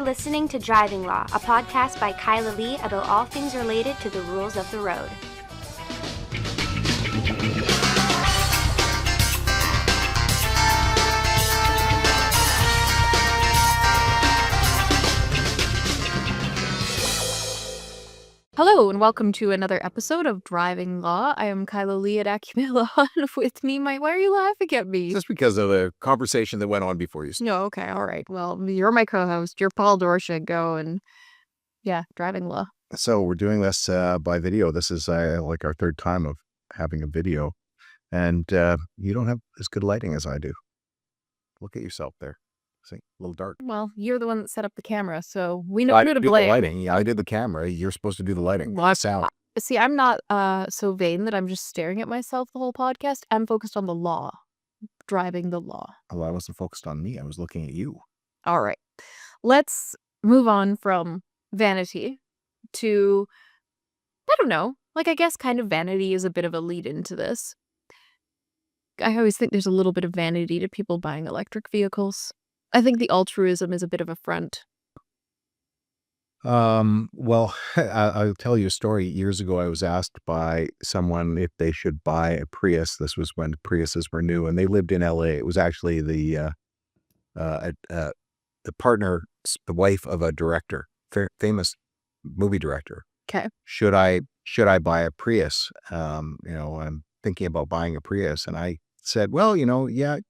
listening to Driving Law, a podcast by Kyla about all things related to the rules of the road. Hello and welcome to another episode of Driving Law. I am Kyla at Acumilan. With me, why are you laughing at me? Just because of the conversation that went on before you. No, okay, all right. Well, you're my co-host. You're Paul Doroshenko, and yeah, Driving Law. So we're doing this by video. This is like our third time of having a video, and you don't have as good lighting as I do. Look at yourself there. See, a little dark. Well, you're the one that set up the camera, so we know who to blame. The lighting. Yeah, I did the camera. You're supposed to do the lighting. Well, sound. See, I'm not so vain that I'm just staring at myself the whole podcast. I'm focused on the law, driving the law. Well, I wasn't focused on me. I was looking at you. All right. Let's move on from Vanity to, I don't know, like I guess kind of Vanity is a bit of a lead into this. I always think there's a little bit of vanity to people buying electric vehicles. I think the altruism is a bit of a front. Well, I'll tell you a story. Years ago, I was asked by someone if they should buy a Prius. This was when Priuses were new, and they lived in LA. It was actually the partner, the wife of a director, famous movie director. Okay. Should I buy a Prius? I'm thinking about buying a Prius, and I said, well, yeah,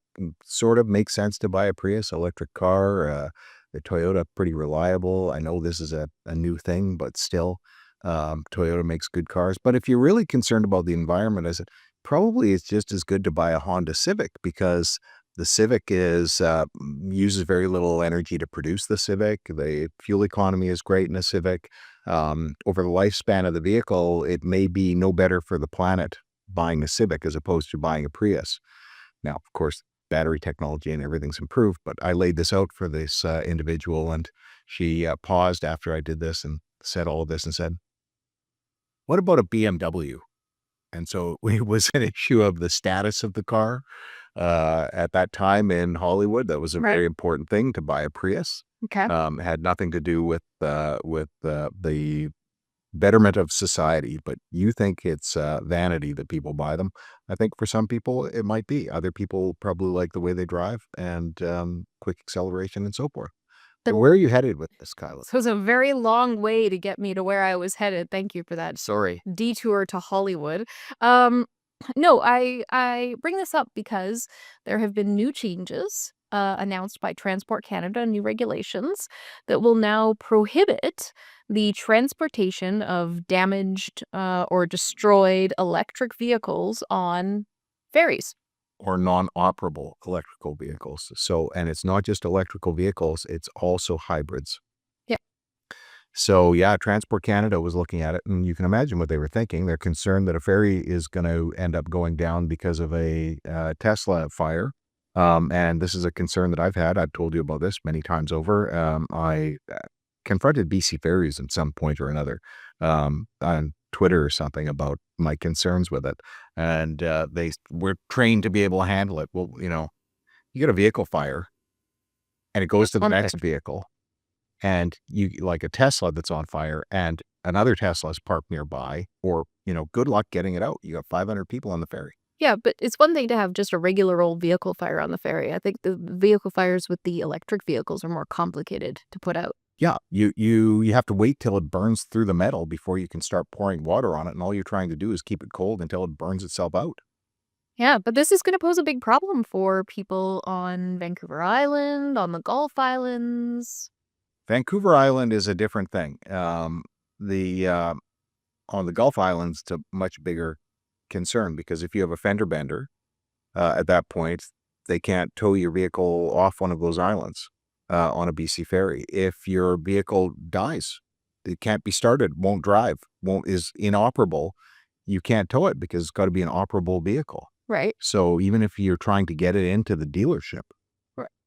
sort of makes sense to buy a Prius, electric car. The Toyota, pretty reliable. I know this is a new thing, but still, Toyota makes good cars. But if you're really concerned about the environment, I said, probably it's just as good to buy a Honda Civic, because the Civic uses very little energy to produce the Civic. The fuel economy is great in a Civic. Over the lifespan of the vehicle, it may be no better for the planet buying a Civic as opposed to buying a Prius. Now, of course, battery technology and everything's improved, but I laid this out for this individual, and she paused after I did this and said all of this and said, what about a BMW? And so it was an issue of the status of the car at that time in Hollywood. That was a very important thing to buy a Prius. Okay. It had nothing to do with the betterment of society, but you think it's vanity that people buy them. I think for some people it might be. Other people probably like the way they drive and quick acceleration and so forth. So where are you headed with this, Kyla? So it was a very long way to get me to where I was headed. Thank you for that. Sorry. Detour to Hollywood. No, I bring this up because there have been new changes announced by Transport Canada, new regulations that will now prohibit the transportation of damaged or destroyed electric vehicles on ferries. Or non-operable electrical vehicles. So, and it's not just electrical vehicles, it's also hybrids. Yeah. So, yeah, Transport Canada was looking at it, and you can imagine what they were thinking. They're concerned that a ferry is going to end up going down because of a Tesla fire. And this is a concern that I've had. I've told you about this many times over. I confronted BC Ferries at some point or another on Twitter or something about my concerns with it. And they were trained to be able to handle it. Well, you get a vehicle fire and it goes to the next vehicle. And you like a Tesla that's on fire and another Tesla is parked nearby, or, good luck getting it out. You got 500 people on the ferry. Yeah, but it's one thing to have just a regular old vehicle fire on the ferry. I think the vehicle fires with the electric vehicles are more complicated to put out. Yeah, you have to wait till it burns through the metal before you can start pouring water on it, and all you're trying to do is keep it cold until it burns itself out. Yeah, but this is going to pose a big problem for people on Vancouver Island, on the Gulf Islands. Vancouver Island is a different thing. On the Gulf Islands, it's a much bigger concern, because if you have a fender bender, at that point, they can't tow your vehicle off one of those islands on a BC ferry. If your vehicle dies, it can't be started, won't drive, is inoperable, you can't tow it because it's got to be an operable vehicle. Right. So even if you're trying to get it into the dealership,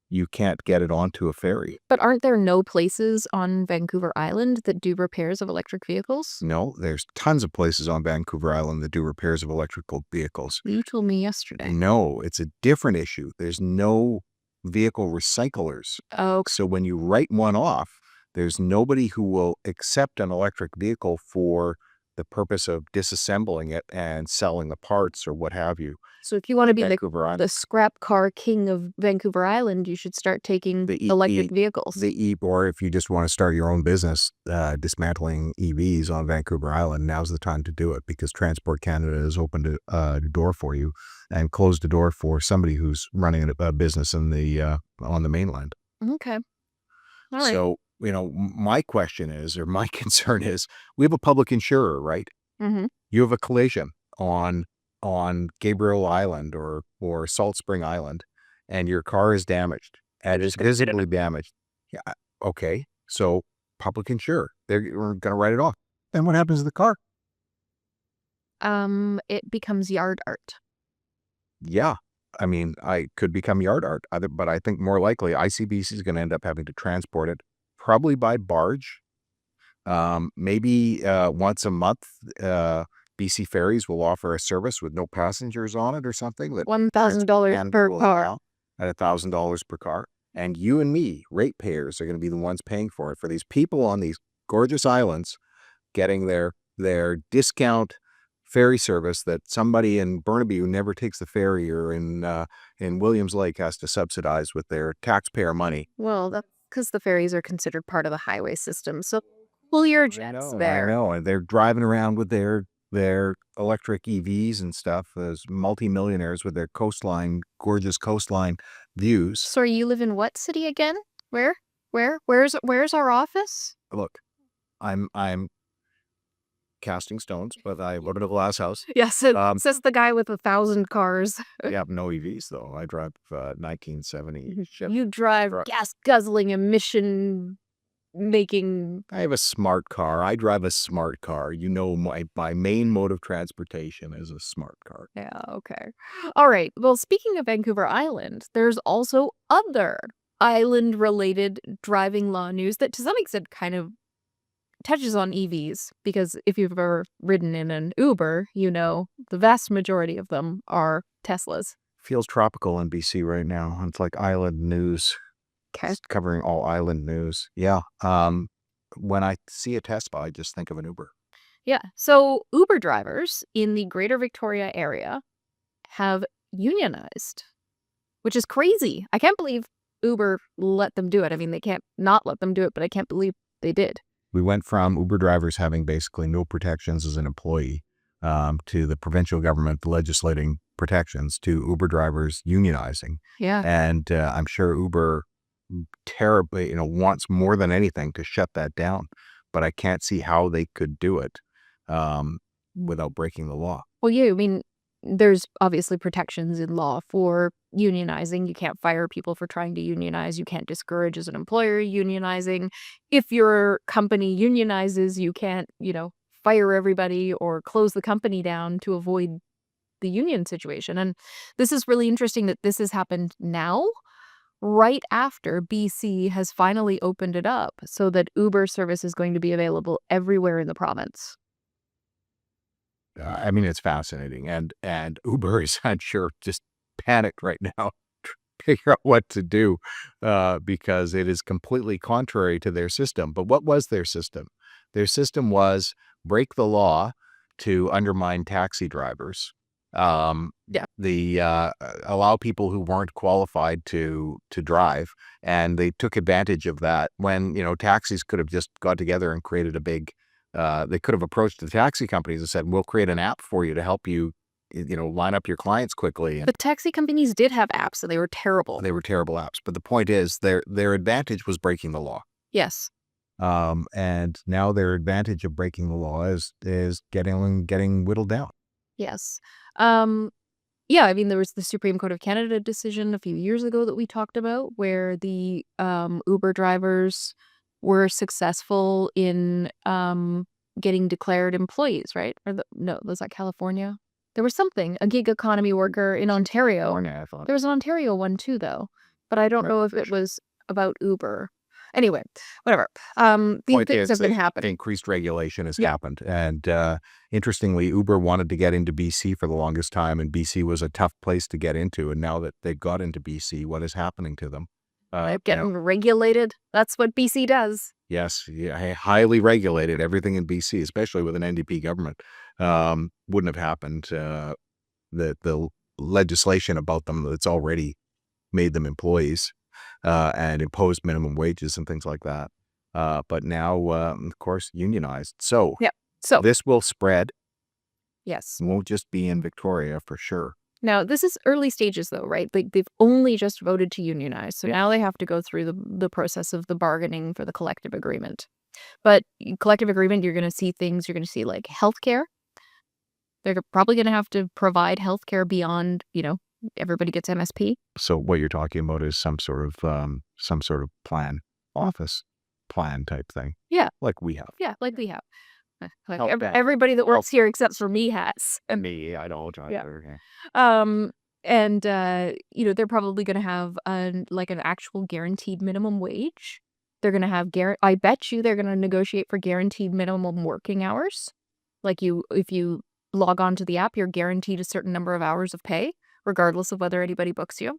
you can't get it onto a ferry. But aren't there no places on Vancouver Island that do repairs of electric vehicles? No, there's tons of places on Vancouver Island that do repairs of electrical vehicles. You told me yesterday. No, it's a different issue. There's no vehicle recyclers. Oh. So when you write one off, There's nobody who will accept an electric vehicle for the purpose of disassembling it and selling the parts or what have you. So if you want to be Vancouver Island. the scrap car king of Vancouver Island, you should start taking The electric vehicles. Or if you just want to start your own business dismantling EVs on Vancouver Island, now's the time to do it, because Transport Canada has opened a door for you and closed the door for somebody who's running a business in the on the mainland. Okay. All right. So, my question is, or my concern is, we have a public insurer, right? Mm-hmm. You have a collision on Gabriel Island or Salt Spring Island, and your car is damaged and is visibly damaged. Yeah, okay. So public insurer, they're going to write it off. Then what happens to the car? It becomes yard art. Yeah. I mean, I could become yard art, but I think more likely ICBC is going to end up having to transport it, probably by barge. Maybe once a month, BC Ferries will offer a service with no passengers on it or something. $1,000 per car. At $1,000 per car. And you and me, ratepayers, are going to be the ones paying for it, for these people on these gorgeous islands getting their discount ferry service that somebody in Burnaby who never takes the ferry or in Williams Lake has to subsidize with their taxpayer money. Well, that's because the ferries are considered part of the highway system. So pull your jets there. I know. And they're driving around with their electric EVs and stuff as multimillionaires with their gorgeous coastline views. Sorry, you live in what city again? Where's our office? Look, I'm casting stones, but I live in a glass house. Yes, says the guy with 1,000 cars. Yeah, no EVs though. I drive 1970. You drive gas guzzling, emission making. I have a smart car. I drive a smart car. My main mode of transportation is a smart car. Yeah, okay. All right. Well, speaking of Vancouver Island, there's also other island-related driving law news that to some extent kind of touches on EVs, because if you've ever ridden in an Uber, the vast majority of them are Teslas. Feels tropical in BC right now. It's like island news. Okay. It's covering all island news. Yeah. When I see a Tesla, I just think of an Uber. Yeah. So Uber drivers in the Greater Victoria area have unionized, which is crazy. I can't believe Uber let them do it. I mean, they can't not let them do it, but I can't believe they did. We went from Uber drivers having basically no protections as an employee to the provincial government legislating protections to Uber drivers unionizing. Yeah. And I'm sure Uber terribly, wants more than anything to shut that down. But I can't see how they could do it without breaking the law. Well, yeah, I mean, there's obviously protections in law for unionizing. You can't fire people for trying to unionize. You can't discourage as an employer unionizing. If your company unionizes, you can't, fire everybody or close the company down to avoid the union situation. And this is really interesting that this has happened now, right after BC has finally opened it up so that Uber service is going to be available everywhere in the province. I mean, it's fascinating. And Uber is, I'm sure, just panicked right now to figure out what to do because it is completely contrary to their system. But what was their system? Their system was break the law to undermine taxi drivers. Allow people who weren't qualified to drive, and they took advantage of that when, taxis could have just got together and created a big, they could have approached the taxi companies and said, we'll create an app for you to help you, line up your clients quickly. But taxi companies did have apps, and they were terrible. They were terrible apps. But the point is their advantage was breaking the law. Yes. And now their advantage of breaking the law is getting whittled down. Yes. Yeah, I mean, there was the Supreme Court of Canada decision a few years ago that we talked about where the Uber drivers were successful in getting declared employees, right? No, was that California? There was something, a gig economy worker in Ontario. California, I thought. There was an Ontario one too, though, but I don't know if it was about Uber. Anyway, whatever. These things have been happening. Increased regulation has happened. And interestingly, Uber wanted to get into BC for the longest time, and BC was a tough place to get into. And now that they've got into BC, what is happening to them? Getting regulated. That's what BC does. Yes, yeah, highly regulated. Everything in BC, especially with an NDP government, wouldn't have happened. The legislation about them that's already made them employees and imposed minimum wages and things like that. But now, of course, unionized. So So this will spread. yes. It won't just be in Victoria for sure. Now, this is early stages, though, right? They've only just voted to unionize. So now they have to go through the process of the bargaining for the collective agreement. But collective agreement, you're going to see things. You're going to see like healthcare. They're probably going to have to provide healthcare beyond, everybody gets MSP. So what you're talking about is some sort of plan, office plan type thing. Yeah. Like we have. Yeah, like we have. Like Help that. everybody that works here except for me has. And me, I don't. Yeah. Okay. And they're probably going to have an actual guaranteed minimum wage. They're going to have I bet you they're going to negotiate for guaranteed minimum working hours. Like if you log on to the app, you're guaranteed a certain number of hours of pay, regardless of whether anybody books you.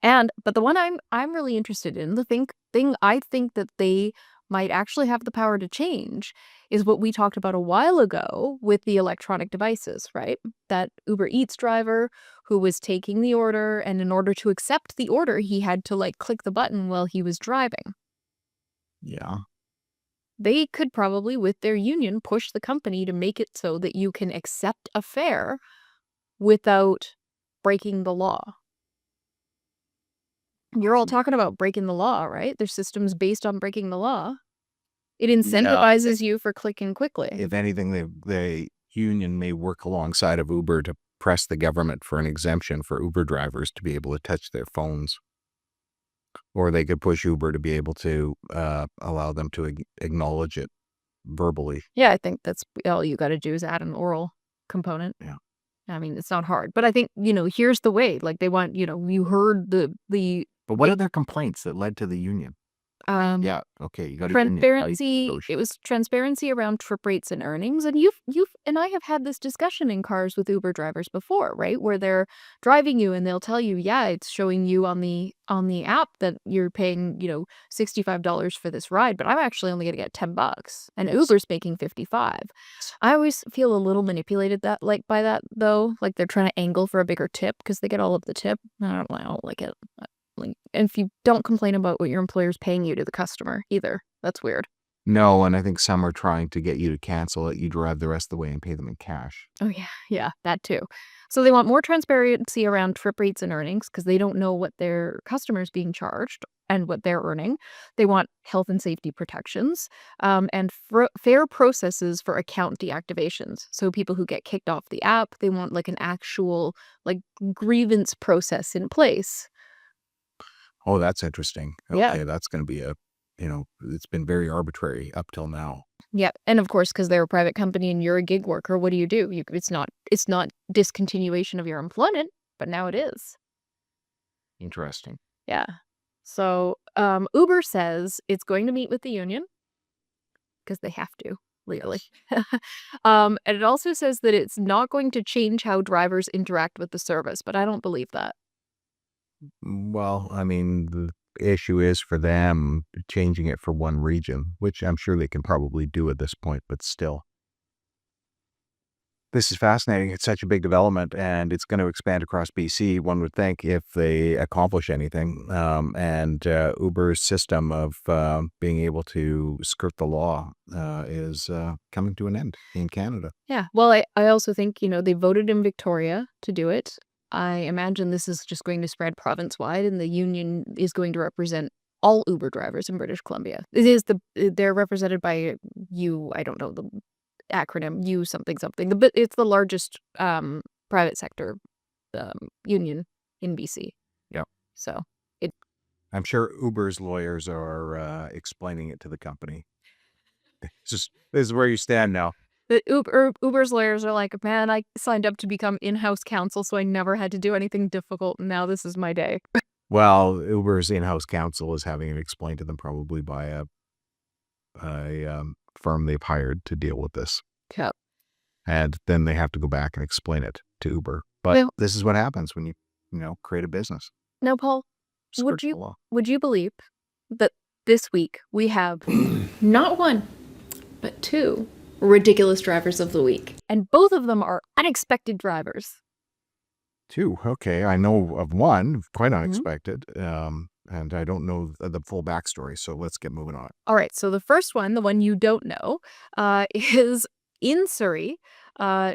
But the one I'm really interested in, the thing I think that they might actually have the power to change is what we talked about a while ago with the electronic devices, right? That Uber Eats driver who was taking the order, and in order to accept the order, he had to click the button while he was driving. Yeah. They could probably, with their union, push the company to make it so that you can accept a fare without breaking the law. You're all talking about breaking the law, right? There's systems based on breaking the law. It incentivizes you for clicking quickly. If anything, the union may work alongside of Uber to press the government for an exemption for Uber drivers to be able to touch their phones. Or they could push Uber to be able to allow them to acknowledge it verbally. Yeah, I think that's all you got to do is add an oral component. Yeah. I mean, it's not hard. But I think, here's the way. They want, you heard the But what are their complaints that led to the union? Yeah, okay, you got transparency. It was transparency around trip rates and earnings, and you've and I have had this discussion in cars with Uber drivers before, right? Where they're driving you and they'll tell you, yeah, it's showing you on the app that you're paying, $65 for this ride, but I'm actually only going to get $10, and Uber's making $55. I always feel a little manipulated by that though, like they're trying to angle for a bigger tip because they get all of the tip. I don't like it. And if you don't complain about what your employer's paying you to the customer either, that's weird. No, and I think some are trying to get you to cancel it. You drive the rest of the way and pay them in cash. Oh, yeah, that too. So they want more transparency around trip rates and earnings because they don't know what their customer's being charged and what they're earning. They want health and safety protections and fair processes for account deactivations. So people who get kicked off the app, they want an actual grievance process in place. Oh, that's interesting. Okay, Yeah. That's going to be it's been very arbitrary up till now. Yeah, and of course, because they're a private company and you're a gig worker, what do you do? It's not discontinuation of your employment, but now it is. Interesting. Yeah. So Uber says it's going to meet with the union because they have to legally. And it also says that it's not going to change how drivers interact with the service, but I don't believe that. Well, I mean, the issue is for them changing it for one region, which I'm sure they can probably do at this point, but still. This is fascinating. It's such a big development, and it's going to expand across BC, one would think, if they accomplish anything. And Uber's system of being able to skirt the law is coming to an end in Canada. Yeah. Well, I also think, they voted in Victoria to do it. I imagine this is just going to spread province-wide, and the union is going to represent all Uber drivers in British Columbia. They're represented by I don't know the acronym, U something, but it's the largest private sector union in BC. Yep. So I'm sure Uber's lawyers are explaining it to the company. This is where you stand now. The Uber's lawyers are like, man, I signed up to become in-house counsel, so I never had to do anything difficult, and now this is my day. Well, Uber's in-house counsel is having it explained to them probably by a firm they've hired to deal with this. Yeah. And then they have to go back and explain it to Uber. But this is what happens when you create a business. Now, Paul, Would skirt the you law. would you believe that this week we have Not one, but two ridiculous drivers of the week. and both of them are unexpected drivers. Two. Okay, I know of one, quite Mhm. unexpected, and I don't know the full backstory, so let's get moving on. All right, so the first one, the one you don't know, is in Surrey,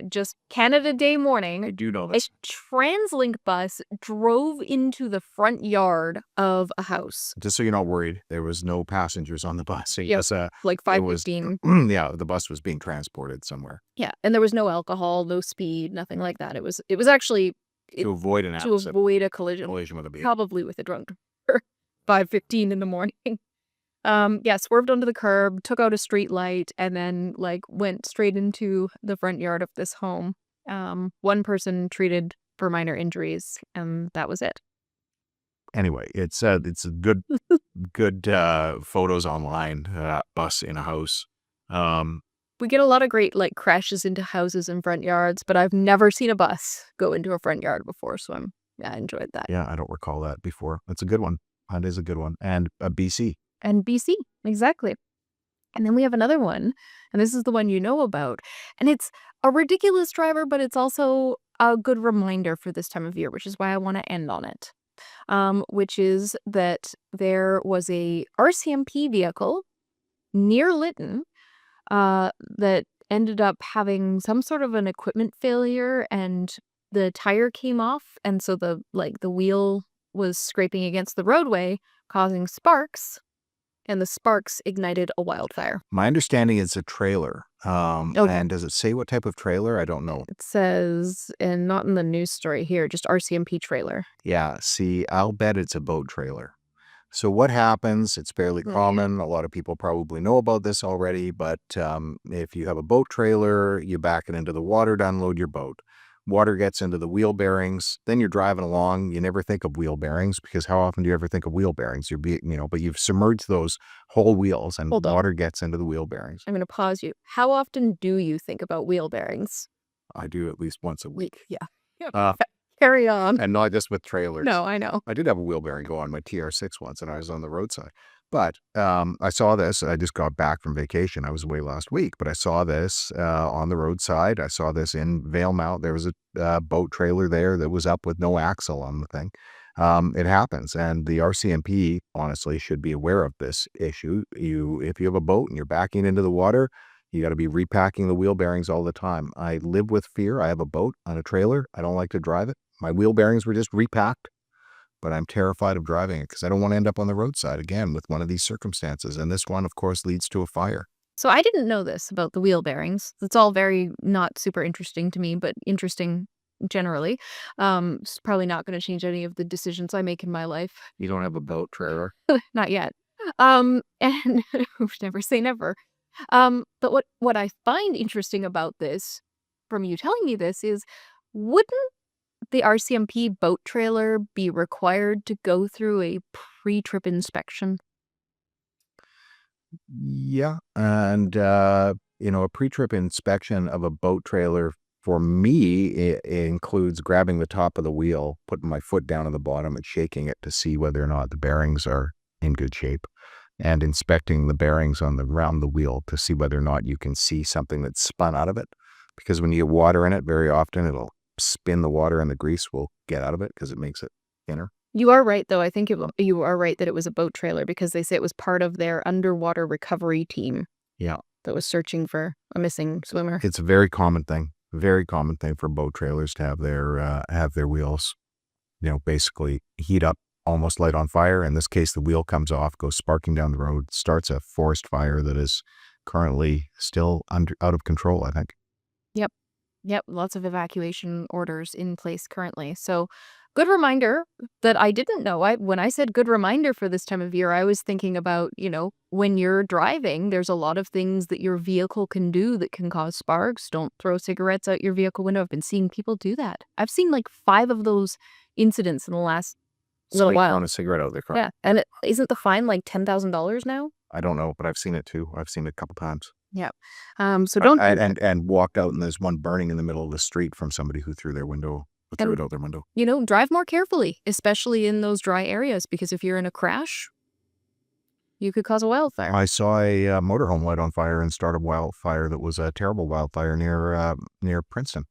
just Canada Day I morning. do know A this. TransLink bus drove into the front yard of a house, Just so you're not worried, there was no passengers on the bus. It Yep. was, like it was 5:15. yeah, the bus was being transported somewhere Yeah, and there was no alcohol, no speed, nothing like that. It was actually to avoid an to accident, avoid a collision, collision with a vehicle. probably with a drunk driver. 5:15 in the morning. Yeah, swerved onto the curb, took out a street light, and then went straight into the front yard of this home. One person treated for minor injuries, and that was it. Anyway, it's a good photos online. Bus in a house. We get a lot of great crashes into houses and front yards, but I've never seen a bus go into a front yard before, so I enjoyed that. Yeah, I don't recall that before. That's a good one. That is a good one. And BC. And BC, exactly. And then we have another one, and this is the one you know about. And it's a ridiculous driver, but it's also a good reminder for this time of year, which is why I want to end on it. Which is that there was a RCMP vehicle near Lytton that ended up having some sort of an equipment failure, and the tire came off, and so the wheel was scraping against the roadway, causing sparks. And the sparks ignited a wildfire. My understanding is a trailer. Okay. And does it say what type of trailer? I don't know. It says, and not in the news story here, just RCMP trailer. Yeah, see, I'll bet it's a boat trailer. So what happens, it's fairly Yeah. common. A lot of people probably know about this already, but if you have a boat trailer, you back it into the water to unload your boat. Water gets into the wheel bearings, then you're driving along. You never think of wheel bearings, because how often do you ever think of wheel bearings? But you've submerged those whole wheels, and Hold on. water gets into the wheel bearings. I'm going to pause you. How often do you think about wheel bearings? I do at least once a week. Yeah. Uh, Carry on. and not just with trailers. No, I know. I did have a wheel bearing go on my TR6 once, and I was on the roadside. But I saw this. I just got back from vacation. I was away last week, but I saw this on the roadside. I saw this in Valemount. There was a boat trailer there that was up with no axle on the thing. It happens, and the RCMP honestly should be aware of this issue. If you have a boat and you're backing into the water, you got to be repacking the wheel bearings all the time. I live with fear. I have a boat on a trailer. I don't like to drive it. My wheel bearings were just repacked, but I'm terrified of driving it because I don't want to end up on the roadside again with one of these circumstances. And this one, of course, leads to a fire. So I didn't know this about the wheel bearings. It's all very not super interesting to me, but interesting generally. It's probably not going to change any of the decisions I make in my life. You don't have a boat trailer? Not yet. And never say never. But what I find interesting about this, from you telling me this, is wouldn't the RCMP boat trailer be required to go through a pre-trip inspection? Yeah. And, a pre-trip inspection of a boat trailer, for me, it includes grabbing the top of the wheel, putting my foot down on the bottom and shaking it to see whether or not the bearings are in good shape, and inspecting the bearings around the wheel to see whether or not you can see something that's spun out of it. Because when you get water in it, very often it'll spin the water, and the grease will get out of it because it makes it thinner. You are right, though. I think you are right that it was a boat trailer, because they say it was part of their underwater recovery team. Yeah. That was searching for a missing swimmer. It's a very common thing for boat trailers to have their wheels, basically heat up, almost light on fire. In this case, the wheel comes off, goes sparking down the road, starts a forest fire that is currently still out of control, I think. Yep, lots of evacuation orders in place currently. So, good reminder that I didn't know. When I said good reminder for this time of year, I was thinking about, when you're driving, there's a lot of things that your vehicle can do that can cause sparks. Don't throw cigarettes out your vehicle window. I've been seeing people do that. I've seen 5 of those incidents in the last little while. On a cigarette out of their car. Yeah, and isn't the fine $10,000 now? I don't know, but I've seen it too. I've seen it a couple times. Yeah. So don't. And walked out, and there's one burning in the middle of the street from somebody who threw their window threw it out their window. Drive more carefully, especially in those dry areas, because if you're in a crash, you could cause a wildfire. I saw a motorhome light on fire and start a wildfire that was a terrible wildfire near Princeton.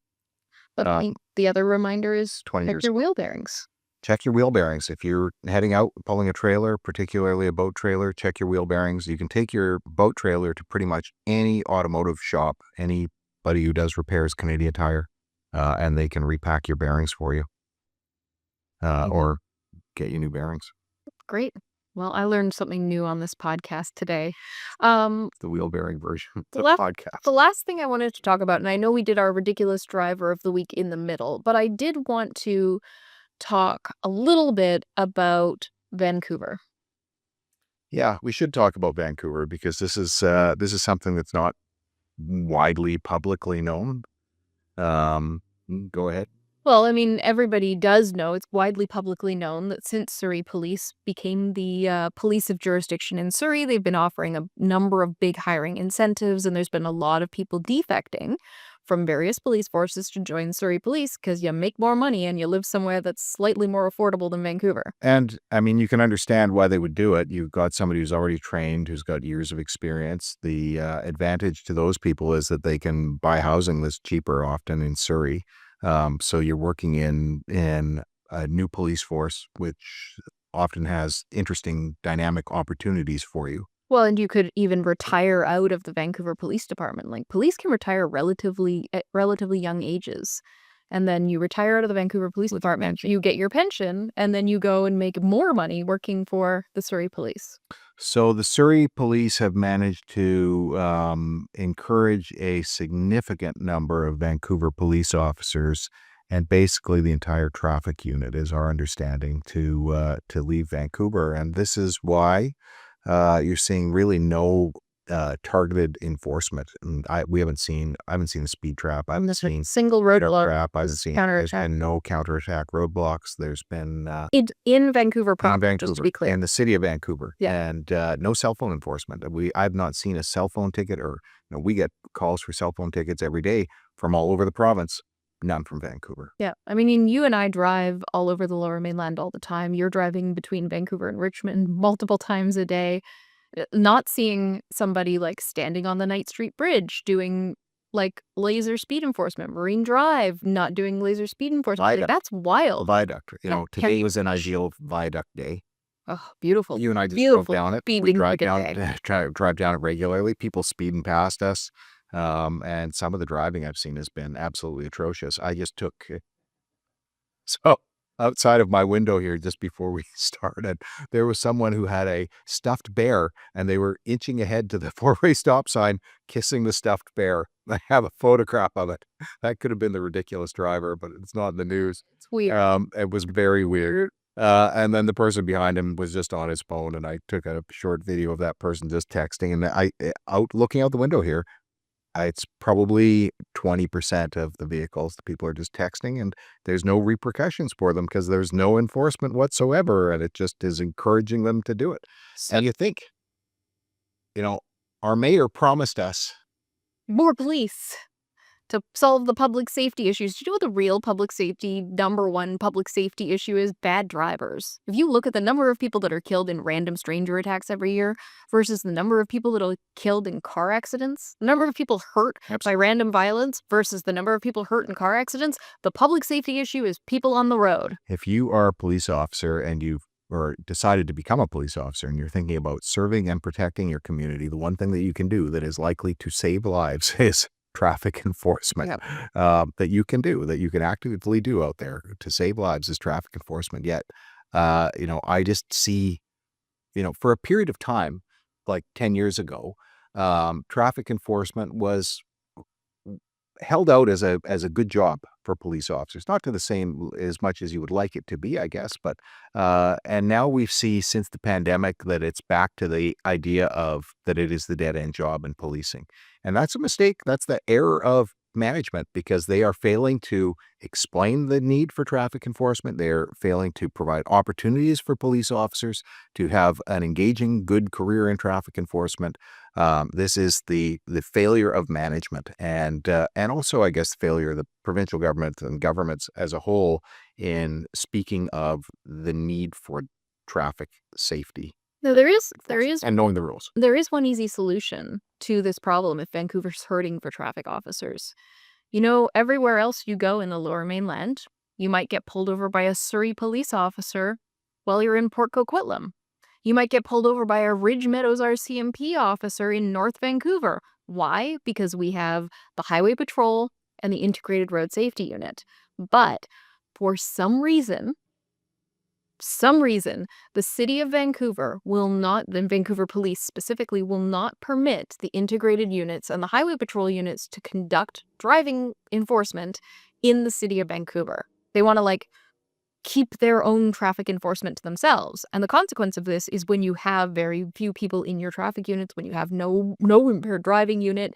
But the other reminder is 20 check years your wheel bearings. Check your wheel bearings. If you're heading out, pulling a trailer, particularly a boat trailer, check your wheel bearings. You can take your boat trailer to pretty much any automotive shop, anybody who does repairs Canadian Tire, and they can repack your bearings for you or get you new bearings. Great. Well, I learned something new on this podcast today. The wheel bearing version of the podcast. The last thing I wanted to talk about, and I know we did our ridiculous driver of the week in the middle, but I did want to talk a little bit about Vancouver. Yeah, we should talk about Vancouver because this is something that's not widely publicly known. Go ahead. Well, I mean, everybody does know, it's widely publicly known that since Surrey Police became the police of jurisdiction in Surrey, they've been offering a number of big hiring incentives, and there's been a lot of people defecting from various police forces to join Surrey Police because you make more money and you live somewhere that's slightly more affordable than Vancouver. And, I mean, you can understand why they would do it. You've got somebody who's already trained, who's got years of experience. The advantage to those people is that they can buy housing that's cheaper often in Surrey. So you're working in a new police force, which often has interesting dynamic opportunities for you. Well, and you could even retire out of the Vancouver Police Department. Like, police can retire at relatively young ages. And then you retire out of the Vancouver Police Department, you get your pension, and then you go and make more money working for the Surrey Police. So the Surrey Police have managed to encourage a significant number of Vancouver police officers, and basically the entire traffic unit, is our understanding, to leave Vancouver. And this is why you're seeing really no targeted enforcement. And I haven't seen a speed trap. I haven't seen single roadblock. There's been no counterattack roadblocks. There's been in Vancouver proper, just to be clear, in the city of Vancouver, yeah. And no cell phone enforcement. I've not seen a cell phone ticket, or we get calls for cell phone tickets every day from all over the province. None from Vancouver. Yeah. I mean, you and I drive all over the Lower Mainland all the time. You're driving between Vancouver and Richmond multiple times a day. Not seeing somebody like standing on the Knight Street Bridge doing like laser speed enforcement, Marine Drive not doing laser speed enforcement. Like, that's wild. Viaduct. Today was an ideal viaduct day. Oh, beautiful. You and I just drove down it. We drive down it regularly. People speeding past us. And some of the driving I've seen has been absolutely atrocious. I just took, so outside of my window here, just before we started, there was someone who had a stuffed bear, and they were inching ahead to the four-way stop sign, kissing the stuffed bear. I have a photograph of it. That could have been the ridiculous driver, but it's not in the news. It's weird. It was very weird. And then the person behind him was just on his phone, and I took a short video of that person just texting. And looking out the window here, it's probably 20% of the vehicles that people are just texting, and there's no repercussions for them because there's no enforcement whatsoever, and it just is encouraging them to do it. And you think, our mayor promised us more police to solve the public safety issues. Do you know what the real number one public safety issue is? Bad drivers. If you look at the number of people that are killed in random stranger attacks every year versus the number of people that are killed in car accidents, the number of people hurt by random violence versus the number of people hurt in car accidents, the public safety issue is people on the road. If you are a police officer and you've decided to become a police officer and you're thinking about serving and protecting your community, the one thing that you can do that is likely to save lives is traffic enforcement. That you can do, that you can actively do out there to save lives, is traffic enforcement. Yet, I just see, for a period of time, like 10 years ago, traffic enforcement was held out as a good job for police officers, not to the same as much as you would like it to be, I guess, but and now we see since the pandemic that it's back to the idea of that it is the dead end job in policing. And that's a mistake. That's the error of management, because they are failing to explain the need for traffic enforcement. They're failing to provide opportunities for police officers to have an engaging, good career in traffic enforcement. This is the failure of management, and also, I guess, the failure of the provincial government and governments as a whole in speaking of the need for traffic safety No, there is and knowing the rules. There is one easy solution to this problem if Vancouver's hurting for traffic officers. You know, everywhere else you go in the Lower Mainland, you might get pulled over by a Surrey police officer while you're in Port Coquitlam. You might get pulled over by a Ridge Meadows RCMP officer in North Vancouver. Why? Because we have the Highway Patrol and the Integrated Road Safety Unit. But for some reason, the city of Vancouver will not, the Vancouver Police specifically, will not permit the integrated units and the highway patrol units to conduct driving enforcement in the city of Vancouver. They want to keep their own traffic enforcement to themselves. And the consequence of this is when you have very few people in your traffic units, when you have no impaired driving unit,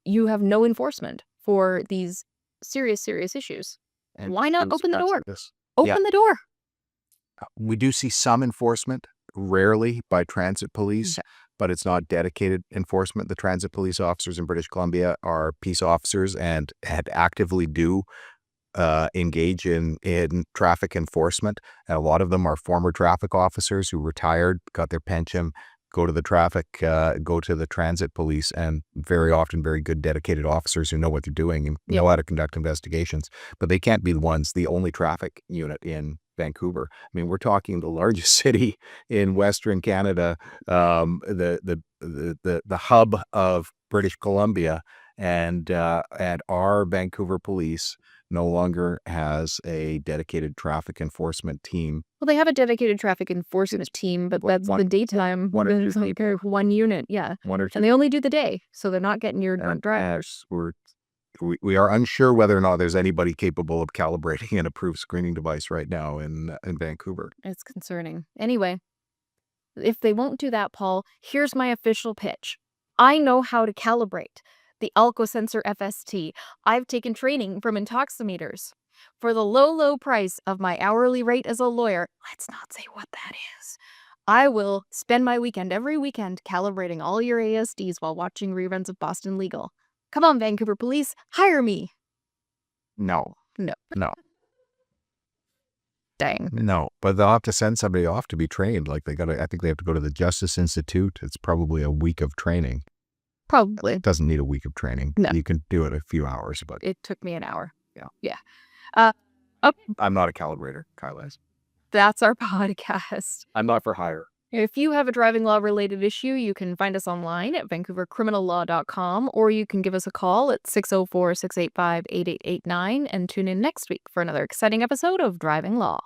you have no enforcement for these serious issues. And why not open the door? Yeah. Open the door. We do see some enforcement, rarely by transit police, but it's not dedicated enforcement. The transit police officers in British Columbia are peace officers and actively do engage in traffic enforcement. And a lot of them are former traffic officers who retired, got their pension, go to the transit police, and very often very good dedicated officers who know what they're doing and know how to conduct investigations. But they can't be the only traffic unit in Vancouver. I mean, we're talking the largest city in Western Canada, the hub of British Columbia, and our Vancouver police no longer has a dedicated traffic enforcement team. Well, they have a dedicated traffic enforcement team, but that's the daytime. One unit, yeah. One or two. And they only do the day, so they're not getting your drunk drivers. We are unsure whether or not there's anybody capable of calibrating an approved screening device right now in Vancouver. It's concerning. Anyway, if they won't do that, Paul, here's my official pitch. I know how to calibrate the Alcosensor FST. I've taken training from intoximeters. For the low price of my hourly rate as a lawyer, let's not say what that is, I will spend my weekend every weekend calibrating all your ASDs while watching reruns of Boston Legal. Come on, Vancouver Police, hire me. No. Dang. No, but they'll have to send somebody off to be trained. I think they have to go to the Justice Institute. It's probably a week of training. Probably. It doesn't need a week of training. No. You can do it a few hours, but It took me an hour. Yeah. Okay. I'm not a calibrator, Kyla is. That's our podcast. I'm not for hire. If you have a driving law related issue, you can find us online at vancouvercriminallaw.com, or you can give us a call at 604-685-8889 and tune in next week for another exciting episode of Driving Law.